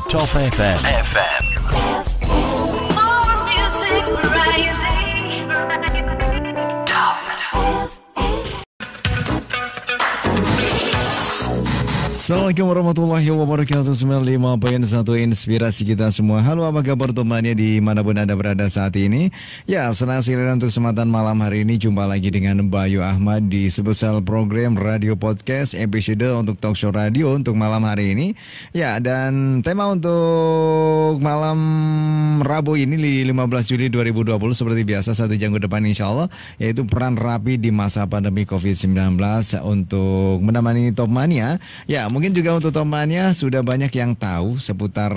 Top FM. More music variety. Top. Assalamualaikum warahmatullahi wabarakatuh. 95.1 inspirasi kita semua. Halo, apa kabar temannya dimanapun Anda berada saat ini? Ya, senang sekali untuk kesempatan malam hari ini jumpa lagi dengan Bayu Ahmad di spesial program Radio Podcast episode untuk talk show radio untuk malam hari ini. Ya, dan tema untuk malam Rabu ini 15 Juli 2020 seperti biasa 1 jam ke depan insya Allah, yaitu peran Rapi di masa pandemi COVID-19 untuk menemani Top Mania. Ya, mungkin juga untuk temannya sudah banyak yang tahu seputar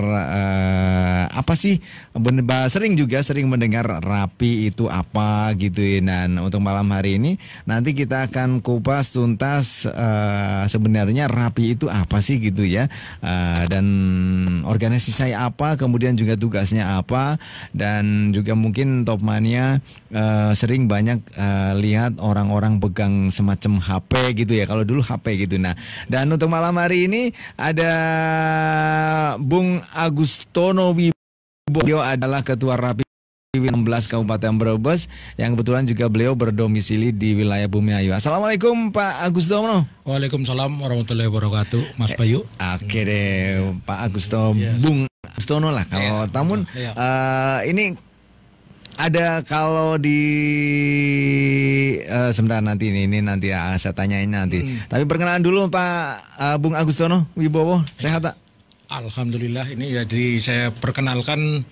apa sih, sering mendengar Rapi itu apa gitu ya. Dan untuk malam hari ini nanti kita akan kupas tuntas sebenarnya Rapi itu apa sih gitu ya, dan organisasi saya apa, kemudian juga tugasnya apa, dan juga mungkin Top Mania sering banyak lihat orang-orang pegang semacam HP gitu ya, kalau dulu HP gitu. Nah, dan untuk malam hari ini ada Bung Agustono Wibowo. Beliau adalah Ketua Rapi 16 Kabupaten Brebes yang kebetulan juga beliau berdomisili di wilayah Bumiayu. Assalamualaikum Pak Agustono. Waalaikumsalam warahmatullahi wabarakatuh, Mas Bayu. Oke deh, Pak Agustono, Bung Agustono lah kalau tamun. Ini ada kalau di sebentar nanti ini nanti saya tanyain nanti. Tapi perkenalan dulu Pak Bung Agustono Wibowo, sehat tak? Alhamdulillah, ini jadi saya perkenalkan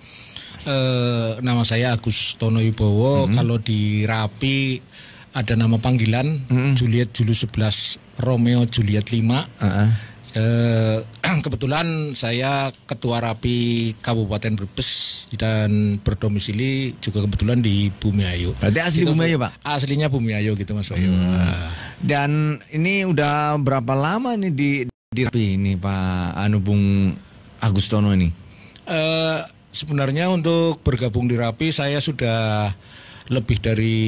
nama saya Agustono Wibowo. Kalau di Rapi ada nama panggilan Juliet Julius 11 Romeo Juliet 5. Kebetulan saya Ketua Rapi Kabupaten Brebes dan berdomisili juga kebetulan di Bumiayu. Berarti asli gitu, Bumiayu Pak? Aslinya Bumiayu gitu Mas Bayu. Dan ini udah berapa lama nih di Rapi ini Pak Bung Agustono ini? Sebenarnya untuk bergabung di Rapi saya sudah lebih dari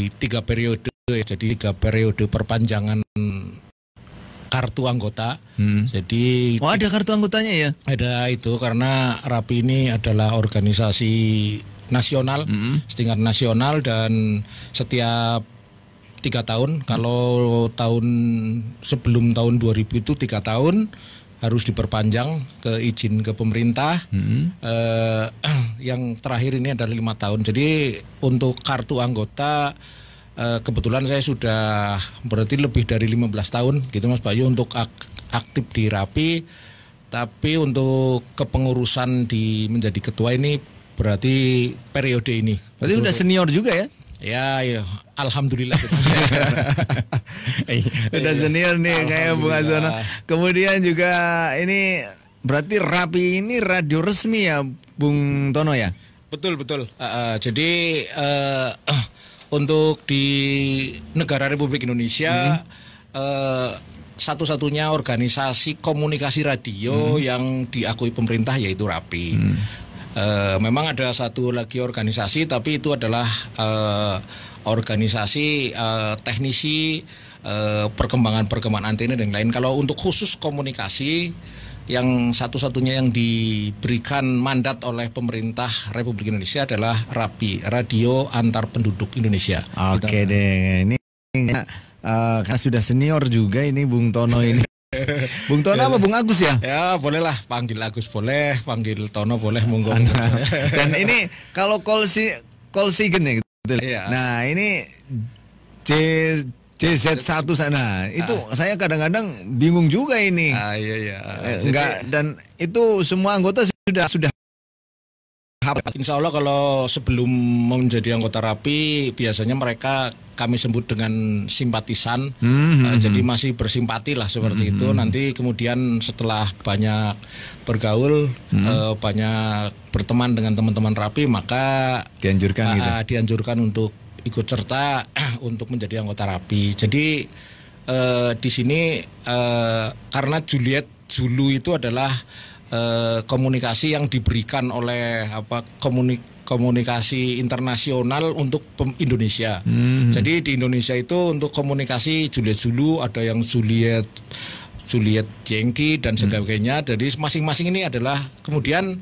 3 periode ya. Jadi 3 periode perpanjangan kartu anggota. Jadi ada kartu anggotanya ya? Ada itu karena Rapi ini adalah organisasi nasional, setingkat nasional, dan setiap 3 tahun, kalau sebelum tahun 2000 itu 3 tahun harus diperpanjang ke izin ke pemerintah. Yang terakhir ini adalah 5 tahun. Jadi untuk kartu anggota kebetulan saya sudah berarti lebih dari 15 tahun gitu Mas Bayu untuk aktif di Rapi. Tapi untuk kepengurusan menjadi ketua ini berarti periode ini. Berarti udah senior juga ya? Ya, alhamdulillah. Udah senior nih kayak Bung Agustono. Kemudian juga ini berarti Rapi ini radio resmi ya Bung Tono ya? Betul. Jadi untuk di negara Republik Indonesia satu-satunya organisasi komunikasi radio yang diakui pemerintah yaitu Rapi. Memang ada satu lagi organisasi, tapi itu adalah organisasi teknisi perkembangan antena dan lain. Kalau untuk khusus komunikasi, yang satu-satunya yang diberikan mandat oleh pemerintah Republik Indonesia adalah Rapi, Radio Antar Penduduk Indonesia. Oke deh, ini karena sudah senior juga ini Bung Tono ini. Bung Tono apa Bung Agus ya? Ya bolehlah, panggil Agus boleh, panggil Tono boleh, monggo. Dan ini kalau call sigen ya gitu. Iya. Nah ini JZ1 sana itu saya kadang-kadang bingung juga ini. Iya. Enggak, dan itu semua anggota sudah Insya Allah kalau sebelum menjadi anggota Rapi biasanya kami sebut dengan simpatisan. Jadi masih bersimpati lah seperti itu. Nanti kemudian setelah banyak bergaul, banyak berteman dengan teman-teman Rapi, maka dianjurkan untuk ikut serta untuk menjadi anggota Rapi. Jadi di sini karena Julu itu adalah komunikasi yang diberikan oleh komunikasi internasional untuk Indonesia. Jadi di Indonesia itu untuk komunikasi Juliet Zulu, ada yang Juliet Juliet Jengki dan sebagainya. Jadi masing-masing ini adalah kemudian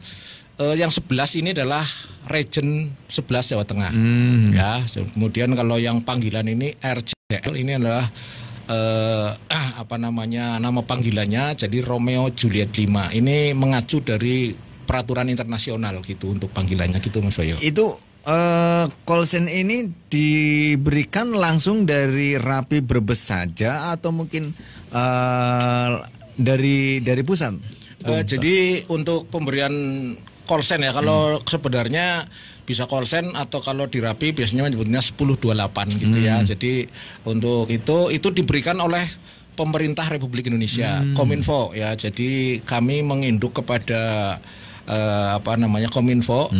yang 11 ini adalah Region 11 Jawa Tengah. Ya, kemudian kalau yang panggilan ini RJL ini adalah nama panggilannya jadi Romeo Juliet 5. Ini mengacu dari peraturan internasional gitu untuk panggilannya gitu Mas Bayu. Itu call sign ini diberikan langsung dari Rapi Brebes saja atau mungkin dari pusat? Jadi untuk pemberian call sign ya, kalau sebenarnya bisa call sign atau kalau di Rapi biasanya menyebutnya 1028 gitu ya. Jadi untuk itu diberikan oleh pemerintah Republik Indonesia, Kominfo ya. Jadi kami menginduk kepada Kominfo,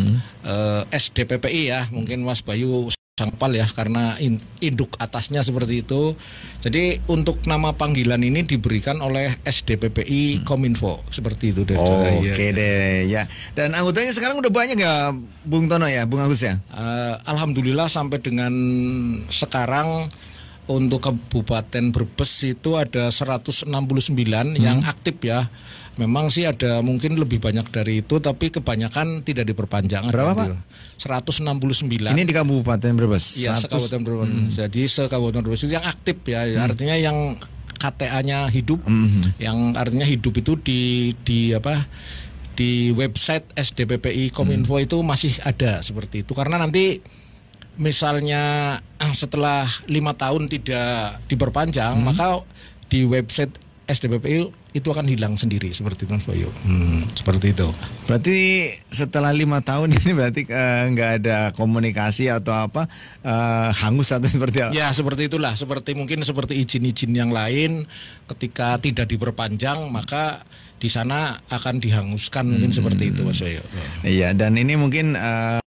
SDPPI ya, mungkin Mas Bayu sanggapal ya karena induk atasnya seperti itu. Jadi untuk nama panggilan ini diberikan oleh SDPPI Kominfo seperti itu. Oke deh ya. Dan anggotanya sekarang udah banyak ya Bung Tono ya, Bung Agus ya? Alhamdulillah sampai dengan sekarang untuk Kabupaten Brebes itu ada 169 yang aktif ya. Memang sih ada mungkin lebih banyak dari itu, tapi kebanyakan tidak diperpanjang. Berapa Pak? 169. Ini di Kabupaten Brebes? Iya, se-Kabupaten Brebes. Jadi se-Kabupaten Brebes itu yang aktif ya. Artinya yang KTA-nya hidup, yang artinya hidup itu di website SDPPI Kominfo itu masih ada seperti itu. Karena nanti misalnya setelah 5 tahun tidak diperpanjang, maka di website SDPPI itu akan hilang sendiri seperti itu Mas Bayu. Seperti itu. Berarti setelah 5 tahun ini berarti nggak ada komunikasi atau apa, hangus atau seperti apa? Ya seperti itulah. Seperti izin-izin yang lain ketika tidak diperpanjang maka di sana akan dihanguskan mungkin seperti itu Mas Bayu. Iya, dan ini mungkin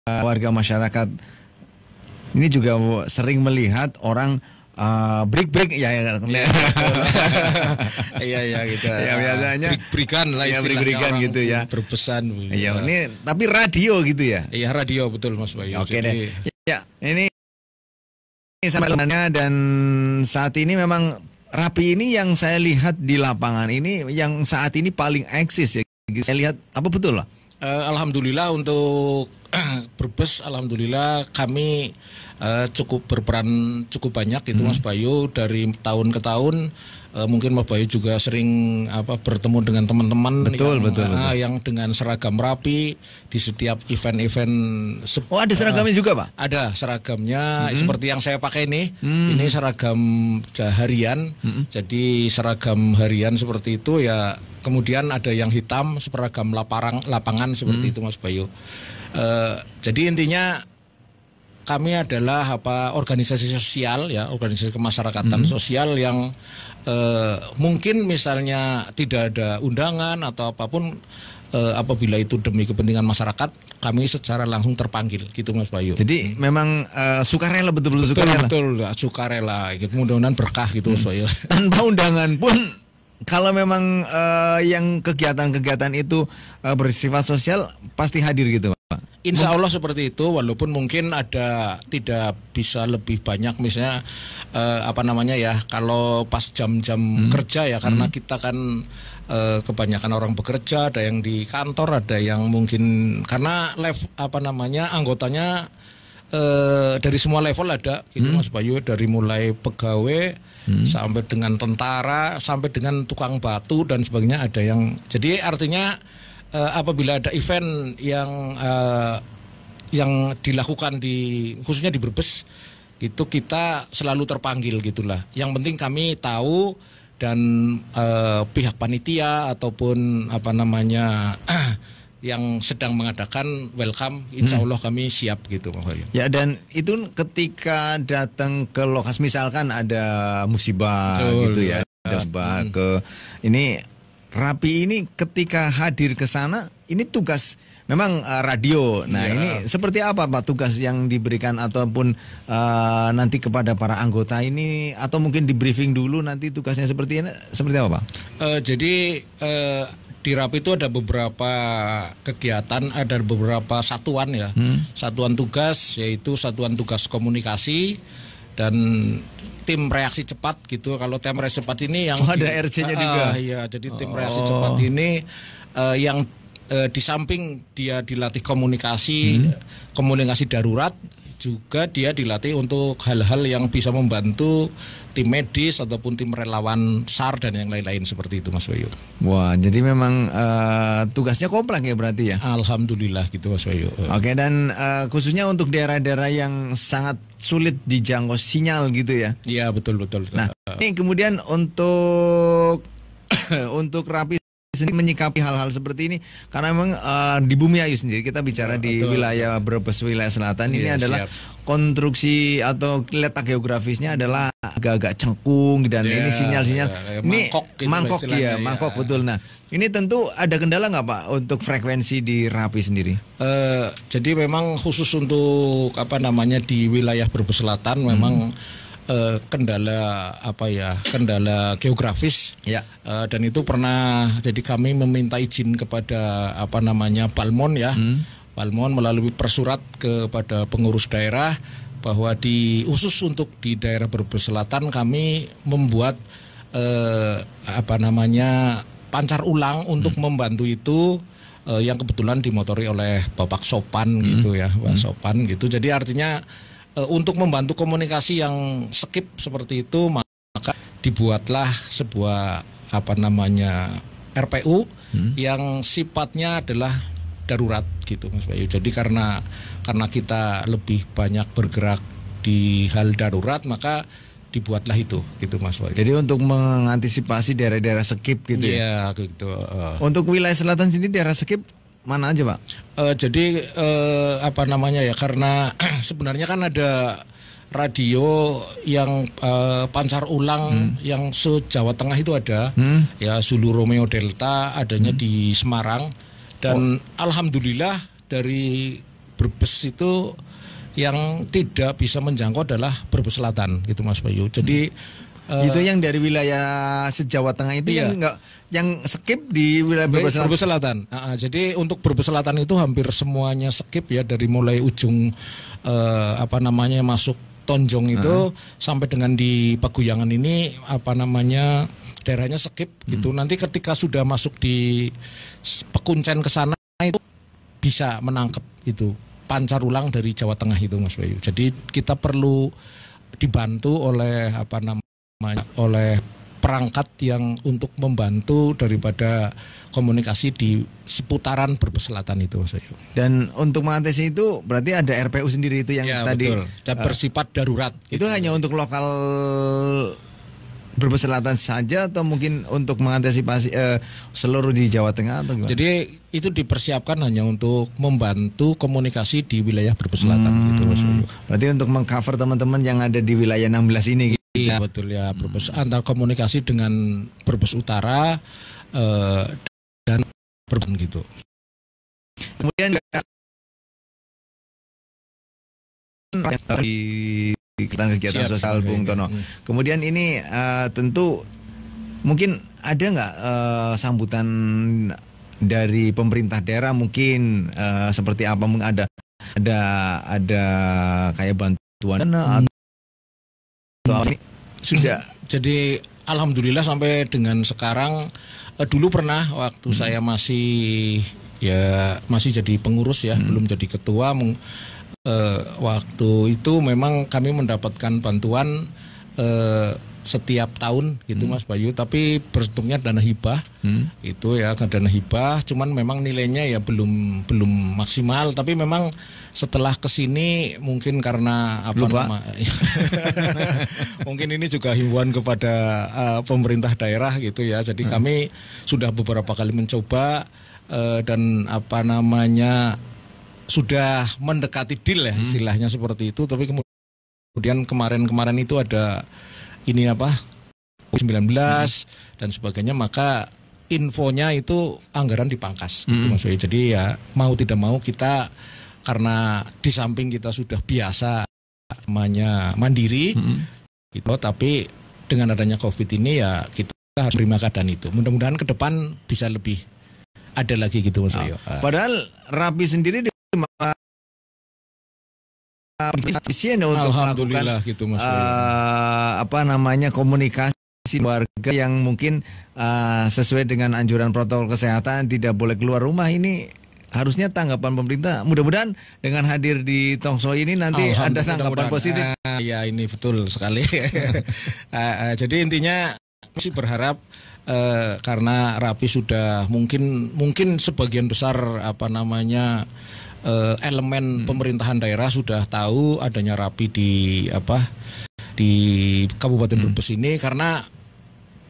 warga masyarakat ini juga sering melihat orang break ya iya gitu ya biasanya break-breakan lah ya break-breakan gitu ya berpesan iya ini tapi radio gitu ya. Iya radio betul Mas Bayu. Oke deh ya ini sama temannya. Dan saat ini memang Rapi ini yang saya lihat di lapangan ini yang saat ini paling eksis ya, saya lihat apa betul lah. Alhamdulillah untuk Brebes, alhamdulillah kami cukup berperan cukup banyak itu Mas Bayu dari tahun ke tahun. Mungkin Mas Bayu juga sering bertemu dengan teman-teman betul. yang dengan seragam Rapi di setiap event-event. Oh ada seragamnya juga Pak? Ada seragamnya seperti yang saya pakai ini. Ini seragam harian. Jadi seragam harian seperti itu ya. Kemudian ada yang hitam seragam lapangan seperti itu Mas Bayu. Jadi intinya kami adalah organisasi sosial ya, organisasi kemasyarakatan sosial yang mungkin misalnya tidak ada undangan atau apapun, apabila itu demi kepentingan masyarakat, kami secara langsung terpanggil gitu Mas Bayu. Jadi memang sukarela betul-betul sukarela. Betul sukarela gitu. Mudah-mudahan berkah gitu Mas Bayu. Tanpa undangan pun kalau memang yang kegiatan-kegiatan itu bersifat sosial pasti hadir gitu Pak. Insya Allah seperti itu, walaupun mungkin ada tidak bisa lebih banyak misalnya kalau pas jam-jam kerja ya, karena kita kan kebanyakan orang bekerja, ada yang di kantor, ada yang mungkin karena anggotanya dari semua level ada gitu Mas Bayu, dari mulai pegawai sampai dengan tentara sampai dengan tukang batu dan sebagainya ada yang. Jadi artinya apabila ada event yang dilakukan khususnya di Brebes itu kita selalu terpanggil gitulah. Yang penting kami tahu dan pihak panitia ataupun yang sedang mengadakan welcome, insya Allah kami siap gitu Pak Bayu. Ya, dan itu ketika datang ke lokasi misalkan ada musibah gitu ya, ada musibah ke ini Rapi ini ketika hadir ke sana ini tugas memang radio. Nah ini seperti apa Pak tugas yang diberikan ataupun nanti kepada para anggota ini, atau mungkin di briefing dulu nanti tugasnya seperti apa Pak? Jadi di Rapi itu ada beberapa kegiatan, ada beberapa satuan ya, satuan tugas, yaitu satuan tugas komunikasi, dan tim reaksi cepat gitu. Kalau tim reaksi cepat ini yang ada RC-nya juga. Iya, jadi tim reaksi cepat ini yang di samping dia dilatih komunikasi darurat, juga dia dilatih untuk hal-hal yang bisa membantu tim medis ataupun tim relawan SAR dan yang lain-lain seperti itu Mas Bayu. Wah, jadi memang tugasnya kompleks ya berarti ya? Alhamdulillah gitu Mas Bayu. Oke, dan khususnya untuk daerah-daerah yang sangat sulit dijangkau sinyal gitu ya? Iya, betul. Nah, ini kemudian untuk untuk Rapi sendiri menyikapi hal-hal seperti ini, karena memang di Bumiayu sendiri kita bicara di wilayah Brebes, wilayah selatan ini adalah konstruksi atau letak geografisnya adalah agak-agak cengkung dan ini sinyal-sinyal ini mangkok mangkok betul. Nah, ini tentu ada kendala nggak Pak untuk frekuensi di Rapi sendiri? Jadi memang khusus untuk di wilayah Brebes Selatan memang kendala kendala geografis ya. Dan itu pernah, jadi kami meminta izin kepada Balmon ya. Balmon melalui persurat kepada pengurus daerah bahwa khusus untuk di daerah Brebes Selatan kami membuat pancar ulang untuk membantu itu, yang kebetulan dimotori oleh Bapak Sopan gitu ya, Pak Sopan gitu. Jadi artinya untuk membantu komunikasi yang skip seperti itu, maka dibuatlah sebuah RPU yang sifatnya adalah darurat gitu Mas Bayu. Jadi karena kita lebih banyak bergerak di hal darurat, maka dibuatlah itu gitu Mas Bayu. Jadi untuk mengantisipasi daerah-daerah skip gitu ya. Iya gitu. Untuk wilayah selatan sendiri daerah skip mana aja Pak? Jadi karena sebenarnya kan ada radio yang pancar ulang yang se-Jawa Tengah itu ada, ya Zulu Romeo Delta adanya di Semarang, dan alhamdulillah dari Brebes itu yang tidak bisa menjangkau adalah Brebes Selatan gitu Mas Bayu. Jadi itu yang dari wilayah se-Jawa Tengah itu yang skip di wilayah Brebes Selatan. Jadi untuk Brebes Selatan itu hampir semuanya skip ya, dari mulai ujung masuk Tonjong itu sampai dengan di Paguyangan ini daerahnya skip gitu. Nanti ketika sudah masuk di Pekuncen ke sana itu bisa menangkap itu pancar ulang dari Jawa Tengah itu Mas Bayu. Jadi kita perlu dibantu oleh oleh perangkat yang untuk membantu daripada komunikasi di seputaran Brebes Selatan itu Mas Bayu. Dan untuk mengatasi itu berarti ada RPU sendiri itu yang tadi bersifat darurat. Itu hanya untuk lokal Brebes Selatan saja atau mungkin untuk mengantisipasi seluruh di Jawa Tengah atau gimana? Jadi itu dipersiapkan hanya untuk membantu komunikasi di wilayah Brebes Selatan gitu Mas Bayu. Berarti untuk mengcover teman-teman yang ada di wilayah 16 ini. Iya betul ya, Brebes antar komunikasi dengan Brebes Utara dan Brebes gitu. Kemudian di kegiatan sosial Bung Tono. Kemudian ini tentu mungkin ada nggak sambutan dari pemerintah daerah mungkin seperti apa, mungkin ada kayak bantuan atau ini sudah. Jadi alhamdulillah sampai dengan sekarang, dulu pernah waktu saya masih jadi pengurus ya, belum jadi ketua, waktu itu memang kami mendapatkan bantuan setiap tahun gitu Mas Bayu, tapi bentuknya dana hibah. Itu ya dana hibah, cuman memang nilainya ya belum maksimal, tapi memang setelah kesini mungkin karena mungkin ini juga himbauan kepada pemerintah daerah gitu ya. Jadi kami sudah beberapa kali mencoba dan sudah mendekati deal ya istilahnya seperti itu, tapi kemudian kemarin itu ada ini COVID-19 dan sebagainya, maka infonya itu anggaran dipangkas gitu Mas Bayu. Jadi ya mau tidak mau kita, karena di samping kita sudah biasa mandiri gitu, tapi dengan adanya COVID ini ya kita harus terima keadaan itu. Mudah-mudahan ke depan bisa lebih ada lagi gitu Mas Bayu. Padahal Rapi sendiri efisien untuk Alhamdulillah melakukan gitu Mas. komunikasi warga yang mungkin sesuai dengan anjuran protokol kesehatan tidak boleh keluar rumah. Ini harusnya tanggapan pemerintah. Mudah-mudahan dengan hadir di Tongso ini nanti ada tanggapan positif. Ya ini betul sekali. Jadi intinya masih berharap karena Rapi sudah mungkin sebagian besar elemen pemerintahan daerah sudah tahu adanya Rapi di Kabupaten Brebes ini, karena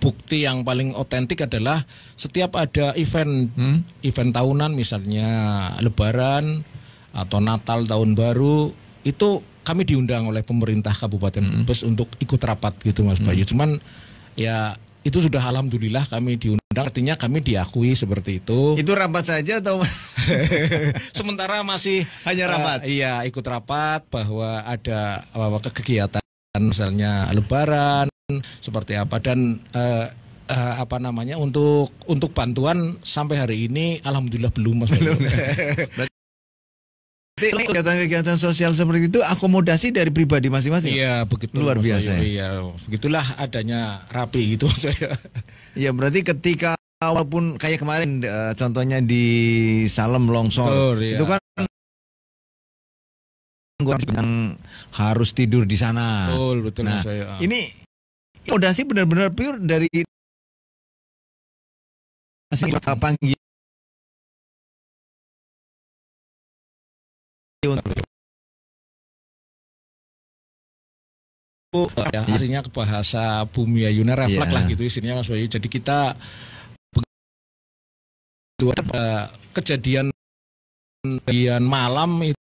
bukti yang paling otentik adalah setiap ada event tahunan, misalnya Lebaran atau Natal Tahun Baru, itu kami diundang oleh pemerintah Kabupaten Brebes untuk ikut rapat gitu Mas Bayu. Cuman ya itu sudah alhamdulillah kami diundang, artinya kami diakui seperti itu. Itu rapat saja atau sementara masih hanya rapat? Iya, ikut rapat bahwa ada kegiatan misalnya Lebaran seperti apa, dan untuk bantuan sampai hari ini alhamdulillah belum Mas. Kegiatan sosial seperti itu akomodasi dari pribadi masing-masing. Iya, begitu. Luar Mas biasa. Bayu. Iya, begitulah adanya Rapi gitu saya. Iya, berarti ketika walaupun kayak kemarin contohnya di Salem longsor, Betul, iya. itu kan yang harus tidur di sana. Betul Nah, Mas Bayu. ini akomodasi benar-benar pure dari panggil ya, aslinya ke bahasa Bumi Ayuna refleks lah gitu isinya Mas Bayu. Jadi kita ada kejadian malam